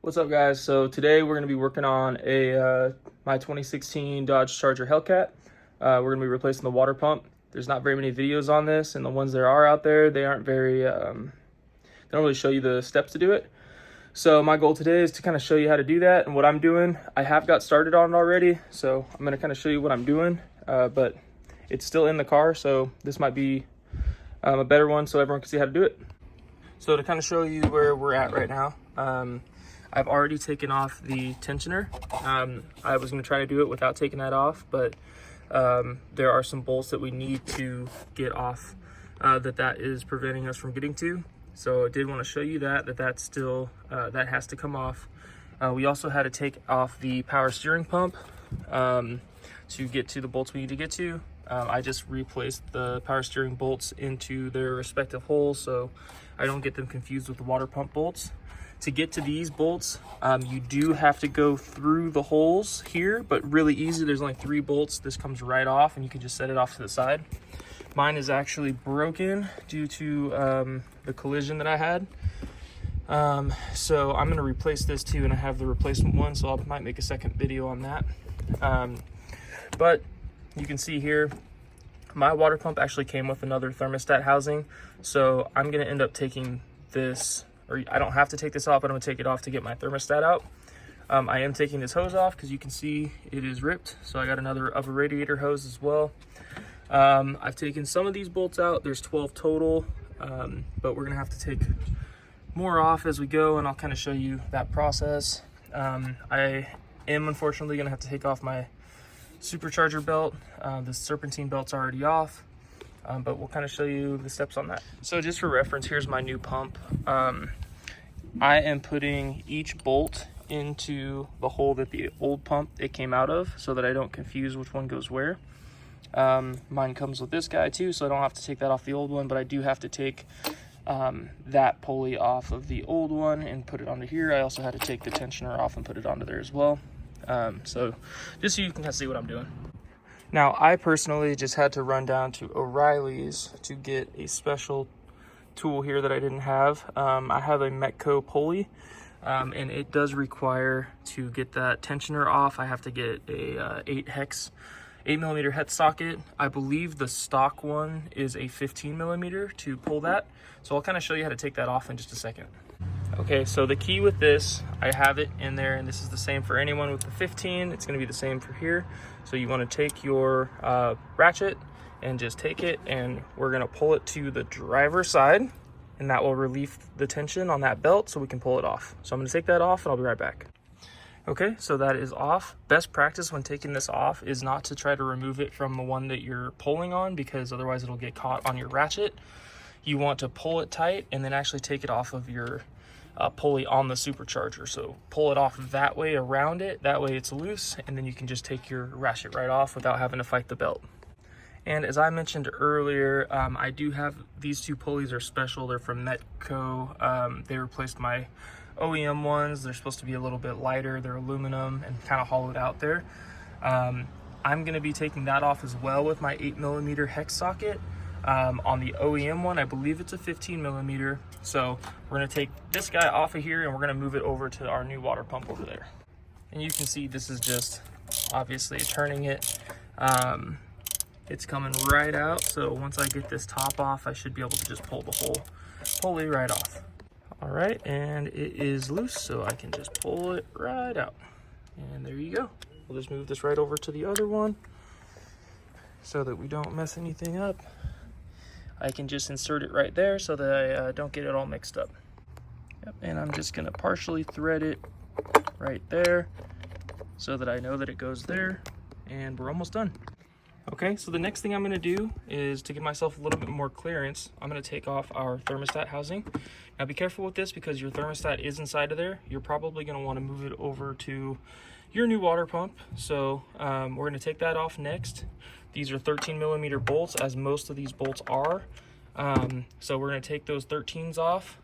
What's up, guys? So today we're going to be working on my 2016 Dodge Charger Hellcat. We're going to be replacing the water pump. There's not very many videos on this, and the ones there are out there, they aren't very, they don't really show you the steps to do it. So my goal today is to kind of show you how to do that and what I'm doing. I have got started on it already, so I'm going to kind of show you what I'm doing, but it's still in the car, so this might be a better one so everyone can see how to do it. So to kind of show you where we're at right now, I've already taken off the tensioner. I was going to try to do it without taking that off, but there are some bolts that we need to get off that is preventing us from getting to. So I did want to show you that's still, that has to come off. We also had to take off the power steering pump to get to the bolts we need to get to. I just replaced the power steering bolts into their respective holes so I don't get them confused with the water pump bolts. To get to these bolts, you do have to go through the holes here, but really easy. There's only 3 bolts. This comes right off and you can just set it off to the side. Mine is actually broken due to the collision that I had. So I'm going to replace this too, and I have the replacement one, so I might make a second video on that. But you can see here, my water pump actually came with another thermostat housing, so I'm going to end up taking this, or I don't have to take this off, but I'm going to take it off to get my thermostat out. I am taking this hose off because you can see it is ripped, so I got another upper radiator hose as well. I've taken some of these bolts out. There's 12 total, but we're going to have to take more off as we go, and I'll kind of show you that process. I am unfortunately going to have to take off my supercharger belt. The serpentine belt's already off, but we'll kind of show you the steps on that. So just for reference, here's my new pump. I am putting each bolt into the hole that the old pump it came out of so that I don't confuse which one goes where. Mine comes with this guy too, so I don't have to take that off the old one, but I do have to take that pulley off of the old one and put it onto here. I also had to take the tensioner off and put it onto there as well. So just so you can kind of see what I'm doing. Now, I personally just had to run down to O'Reilly's to get a special tool here that I didn't have. I have a Metco pulley, and it does require to get that tensioner off. I have to get a 8mm hex socket. I believe the stock one is a 15mm to pull that. So I'll kind of show you how to take that off in just a second. Okay, so the key with this, I have it in there, and this is the same for anyone with the 15. It's going to be the same for here. So you want to take your ratchet and just take it, and we're going to pull it to the driver's side, and that will relieve the tension on that belt so we can pull it off. So I'm going to take that off and I'll be right back. Okay, so that is off. Best practice when taking this off is not to try to remove it from the one that you're pulling on, because otherwise it'll get caught on your ratchet. You want to pull it tight and then actually take it off of your pulley on the supercharger. So pull it off that way around it, that way it's loose, and then you can just take your ratchet right off without having to fight the belt. And as I mentioned earlier, I do have these 2 pulleys are special. They're from Metco. They replaced my OEM ones. They're supposed to be a little bit lighter. They're aluminum and kind of hollowed out there. I'm going to be taking that off as well with my 8mm hex socket. On the OEM one, I believe it's a 15mm. So we're going to take this guy off of here and we're going to move it over to our new water pump over there. And you can see this is just obviously turning it. It's coming right out. So once I get this top off, I should be able to just pull the whole pulley right off. All right, and it is loose, so I can just pull it right out. And there you go. We'll just move this right over to the other one so that we don't mess anything up. I can just insert it right there so that I don't get it all mixed up. Yep, and I'm just gonna partially thread it right there so that I know that it goes there, and we're almost done. Okay, so the next thing I'm going to do is to give myself a little bit more clearance, I'm going to take off our thermostat housing. Now be careful with this because your thermostat is inside of there. You're probably going to want to move it over to your new water pump. So we're going to take that off next. These are 13mm bolts, as most of these bolts are. So we're going to take those 13s off.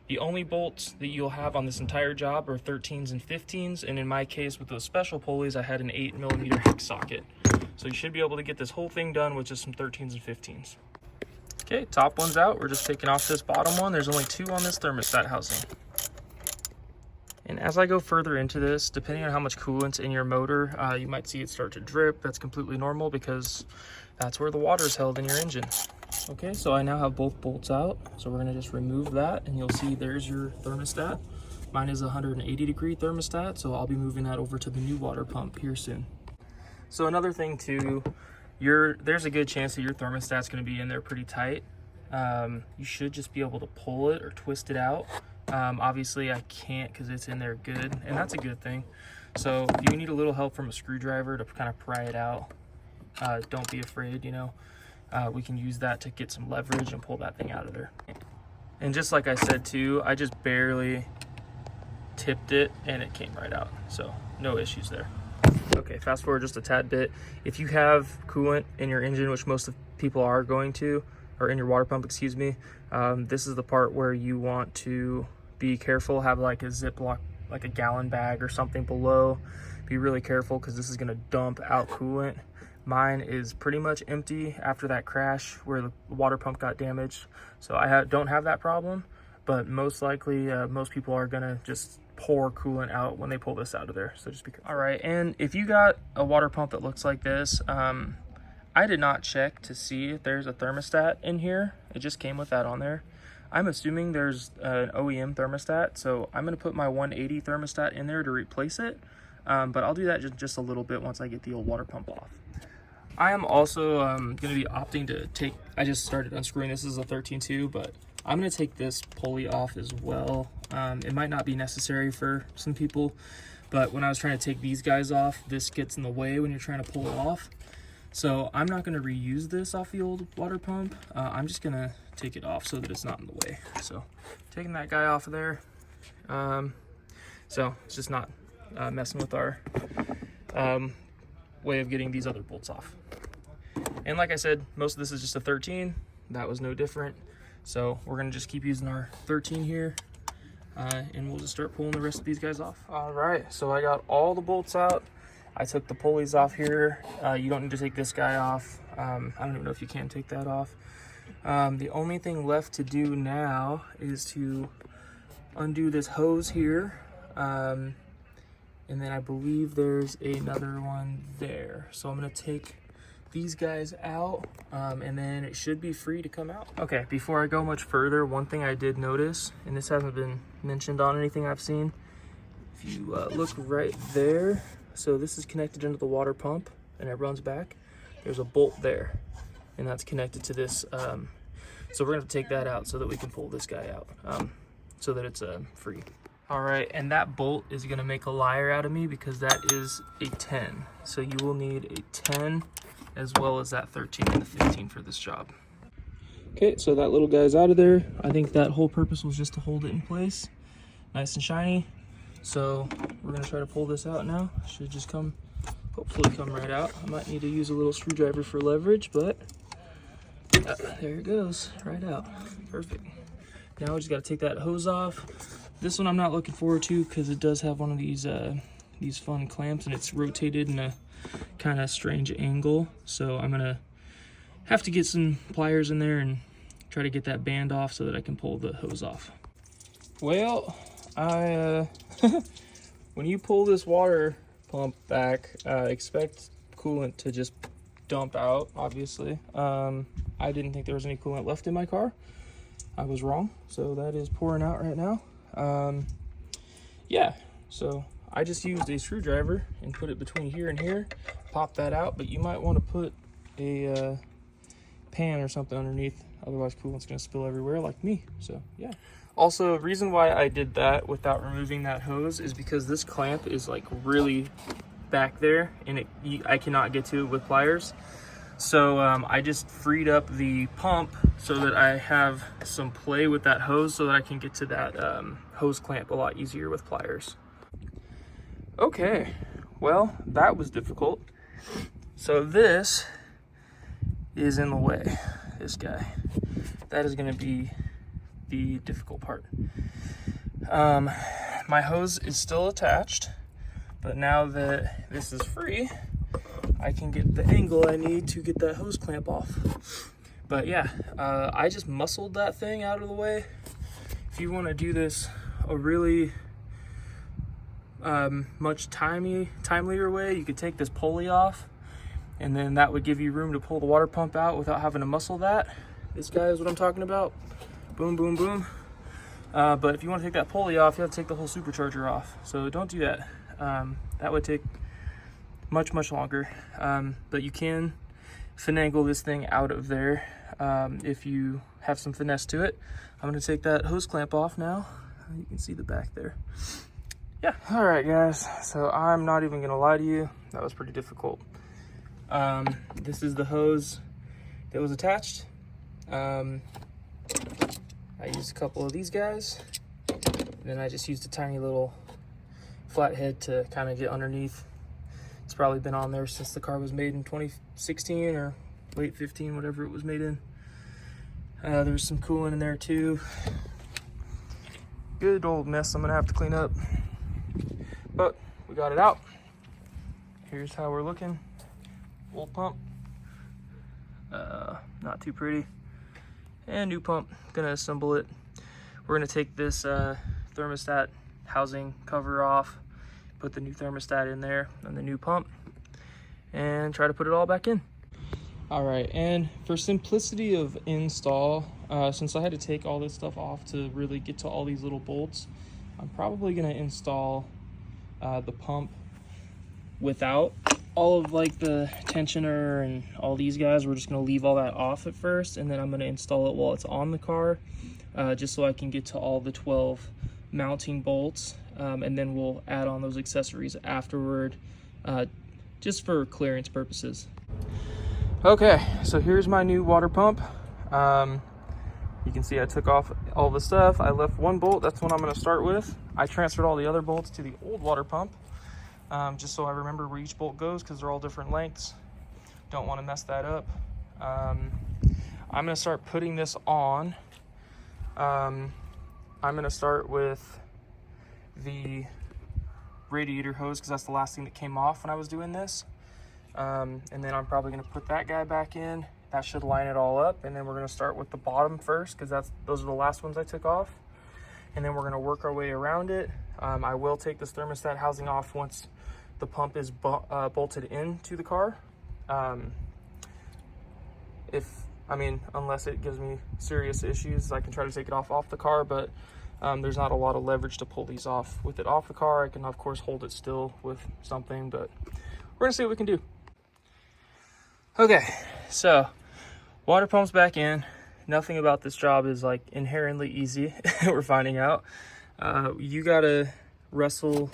The only bolts that you'll have on this entire job are 13s and 15s, and in my case with those special pulleys, I had an 8mm hex socket. So you should be able to get this whole thing done with just some 13s and 15s. Okay, top one's out. We're just taking off this bottom one. There's only 2 on this thermostat housing. And as I go further into this, depending on how much coolant's in your motor, you might see it start to drip. That's completely normal because that's where the water is held in your engine. Okay, so I now have both bolts out. So we're gonna just remove that and you'll see there's your thermostat. Mine is a 180-degree thermostat, so I'll be moving that over to the new water pump here soon. So another thing too, there's a good chance that your thermostat's gonna be in there pretty tight. You should just be able to pull it or twist it out. Obviously I can't because it's in there good, and that's a good thing. So if you need a little help from a screwdriver to kind of pry it out, don't be afraid, you know. We can use that to get some leverage and pull that thing out of there. And just like I said too, I just barely tipped it and it came right out, so no issues there. Okay, fast forward just a tad bit. If you have coolant in your engine, which most of people are going to, or in your water pump, excuse me, this is the part where you want to be careful. Have like a Ziploc, like a gallon bag or something below. Be really careful because this is going to dump out coolant. Mine is pretty much empty after that crash where the water pump got damaged, so I don't have that problem, but most likely most people are going to just pour coolant out when they pull this out of there, so just be careful. All right, and if you got a water pump that looks like this, I did not check to see if there's a thermostat in here. It just came with that on there. I'm assuming there's an OEM thermostat, so I'm gonna put my 180 thermostat in there to replace it, but I'll do that just a little bit once I get the old water pump off. I am also gonna be opting to take, I just started unscrewing, this is a 13.2, but I'm gonna take this pulley off as well. It might not be necessary for some people, but when I was trying to take these guys off, this gets in the way when you're trying to pull it off. So I'm not gonna reuse this off the old water pump. I'm just gonna take it off so that it's not in the way. So taking that guy off of there. So it's just not messing with our way of getting these other bolts off. And like I said, most of this is just a 13. That was no different. So we're gonna just keep using our 13 here, and we'll just start pulling the rest of these guys off. All right, so I got all the bolts out. I took the pulleys off here. You don't need to take this guy off. I don't even know if you can take that off. The only thing left to do now is to undo this hose here. And then I believe there's another one there. So I'm gonna take these guys out, and then it should be free to come out. Okay, before I go much further, one thing I did notice, and this hasn't been mentioned on anything I've seen, if you look right there, so this is connected into the water pump and it runs back. There's a bolt there, and that's connected to this. So we're gonna take that out so that we can pull this guy out, so that it's free. All right, and that bolt is gonna make a liar out of me because that is a 10. So you will need a 10 as well as that 13 and the 15 for this job. Okay, so that little guy's out of there. I think that whole purpose was just to hold it in place, nice and shiny. So we're gonna try to pull this out now. Should just come, hopefully come right out. I might need to use a little screwdriver for leverage, but there it goes, right out, perfect. Now we just gotta take that hose off. This one I'm not looking forward to because it does have one of these fun clamps, and it's rotated in a kind of strange angle. So I'm gonna have to get some pliers in there and try to get that band off so that I can pull the hose off. Well, when you pull this water pump back, expect coolant to just dump out, obviously. I didn't think there was any coolant left in my car. I was wrong, so that is pouring out right now. Yeah, so I just used a screwdriver and put it between here and here, pop that out, but you might want to put a pan or something underneath, otherwise coolant's going to spill everywhere like me. So yeah. Also, reason why I did that without removing that hose is because this clamp is like really back there, and I cannot get to it with pliers. So I just freed up the pump so that I have some play with that hose so that I can get to that hose clamp a lot easier with pliers. Okay, well, that was difficult. So this is in the way, this guy. That is gonna be the difficult part. My hose is still attached, but now that this is free, I can get the angle I need to get that hose clamp off. But yeah, I just muscled that thing out of the way. If you want to do this a really much timelier way, you could take this pulley off, and then that would give you room to pull the water pump out without having to muscle that. This guy is what I'm talking about. Boom, boom, boom. But if you want to take that pulley off, you have to take the whole supercharger off. So don't do that. That would take much longer. But you can finagle this thing out of there if you have some finesse to it. I'm going to take that hose clamp off now. You can see the back there. Yeah. All right, guys. So I'm not even going to lie to you. That was pretty difficult. This is the hose that was attached. I used a couple of these guys, and then I just used a tiny little flathead to kind of get underneath. It's probably been on there since the car was made in 2016 or late 15, whatever it was made in. There's some coolant in there too. Good old mess I'm gonna have to clean up, but we got it out. Here's how we're looking. Old pump, not too pretty. And new pump, gonna assemble it. We're gonna take this thermostat housing cover off, put the new thermostat in there and the new pump, and try to put it all back in. All right, and for simplicity of install, since I had to take all this stuff off to really get to all these little bolts, I'm probably gonna install the pump without all of like the tensioner and all these guys. We're just gonna leave all that off at first, and then I'm gonna install it while it's on the car, just so I can get to all the 12 mounting bolts, and then we'll add on those accessories afterward, just for clearance purposes. Okay, so here's my new water pump. You can see I took off all the stuff. I left one bolt, that's what I'm gonna start with. I transferred all the other bolts to the old water pump, just so I remember where each bolt goes, because they're all different lengths. Don't want to mess that up. I'm gonna start putting this on. I'm gonna start with the radiator hose, because that's the last thing that came off when I was doing this. And then I'm probably gonna put that guy back in. That should line it all up, and then we're gonna start with the bottom first, because those are the last ones I took off, and then we're gonna work our way around it. I will take this thermostat housing off once the pump is bolted into the car. Unless it gives me serious issues, I can try to take it off the car, but there's not a lot of leverage to pull these off. With it off the car, I can of course hold it still with something, but we're gonna see what we can do. Okay, so water pump's back in. Nothing about this job is like inherently easy. We're finding out. You gotta wrestle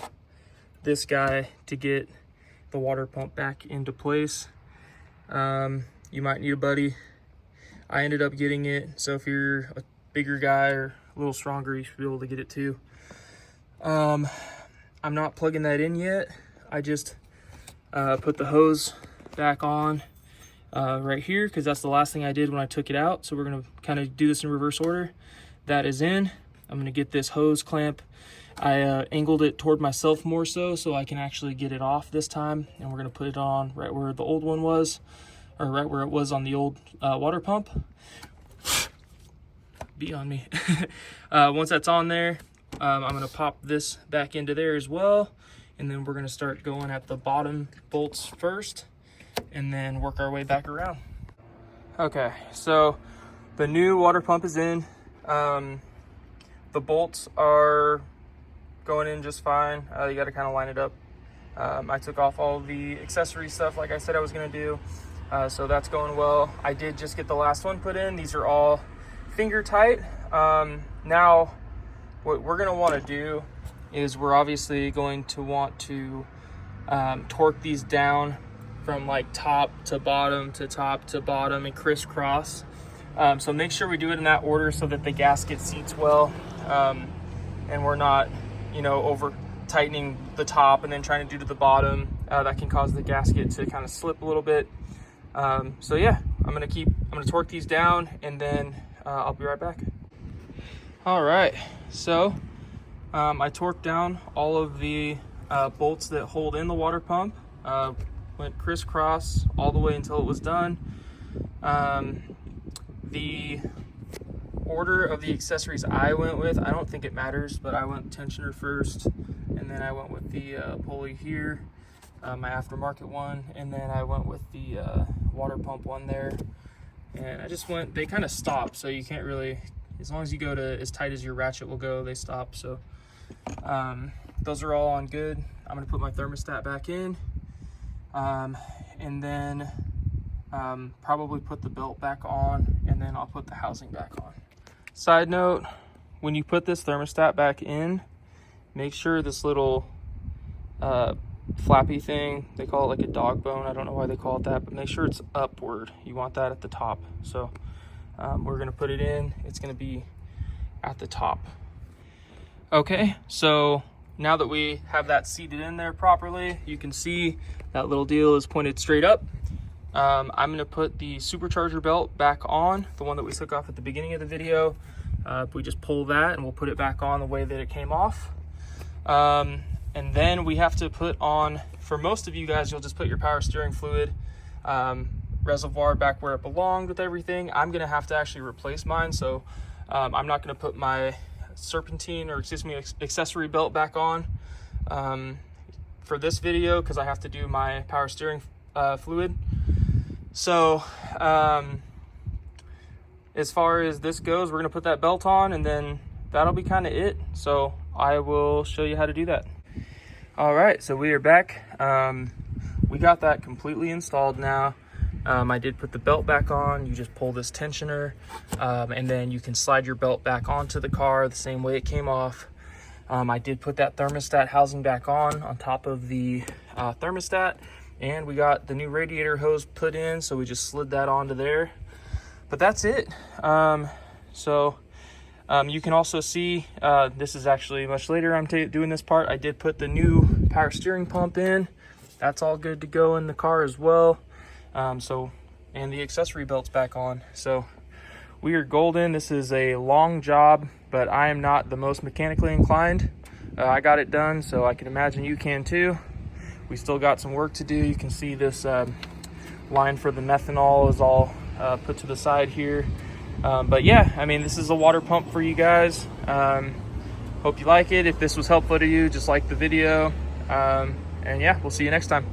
this guy to get the water pump back into place. You might need a buddy. I ended up getting it, so if you're a bigger guy or a little stronger, you should be able to get it too. I'm not plugging that in yet. I just put the hose back on right here, because that's the last thing I did when I took it out. So we're gonna kind of do this in reverse order. That is in. I'm gonna get this hose clamp. I angled it toward myself more so I can actually get it off this time, and we're gonna put it on right where the old one was, or right where it was on the old water pump. Be on me. Once that's on there, I'm gonna pop this back into there as well, and then we're gonna start going at the bottom bolts first, and then work our way back around. Okay, so the new water pump is in. The bolts are going in just fine. You got to kind of line it up. I took off all the accessory stuff like I said I was going to do, so that's going well. I did just get the last one put in. These are all finger tight. Now what we're going to want to do is we're obviously going to want to torque these down from like top to bottom to top to bottom and crisscross. So make sure we do it in that order so that the gasket seats well, and we're not, over tightening the top and then trying to do to the bottom. That can cause the gasket to kind of slip a little bit. So yeah, I'm gonna torque these down, and then I'll be right back. All right, so I torqued down all of the bolts that hold in the water pump. Went crisscross all the way until it was done. The order of the accessories I went with, I don't think it matters, but I went tensioner first, and then I went with the pulley here, my aftermarket one, and then I went with the water pump one there. And I just went, they kind of stop, so you can't really, as long as you go to as tight as your ratchet will go, they stop. So those are all on good. I'm gonna put my thermostat back in, and then probably put the belt back on, and then I'll put the housing back on. Side note, when you put this thermostat back in, make sure this little flappy thing, they call it like a dog bone, I don't know why they call it that, but make sure it's upward. You want that at the top. So we're gonna put it in, it's gonna be at the top. Okay, so now that we have that seated in there properly, you can see that little deal is pointed straight up. I'm gonna put the supercharger belt back on, the one that we took off at the beginning of the video. We just pull that and we'll put it back on the way that it came off. And then we have to put on, for most of you guys, you'll just put your power steering fluid reservoir back where it belonged with everything. I'm gonna have to actually replace mine, so I'm not gonna put my serpentine, or excuse me, accessory belt back on for this video, because I have to do my power steering fluid. So as far as this goes, we're gonna put that belt on, and then that'll be kind of it. So I will show you how to do that. All right, so we are back. We got that completely installed now. I did put the belt back on. You just pull this tensioner, and then you can slide your belt back onto the car the same way it came off. I did put that thermostat housing back on top of the thermostat, and we got the new radiator hose put in, so we just slid that onto there. But that's it. You can also see, this is actually much later I'm doing this part. I did put the new power steering pump in. That's all good to go in the car as well. And the accessory belt's back on. So we are golden. This is a long job, but I am not the most mechanically inclined. I got it done, so I can imagine you can too. We still got some work to do. You can see this line for the methanol is all put to the side here. But yeah, I mean, this is a water pump for you guys. Hope you like it. If this was helpful to you, just like the video. And yeah, we'll see you next time.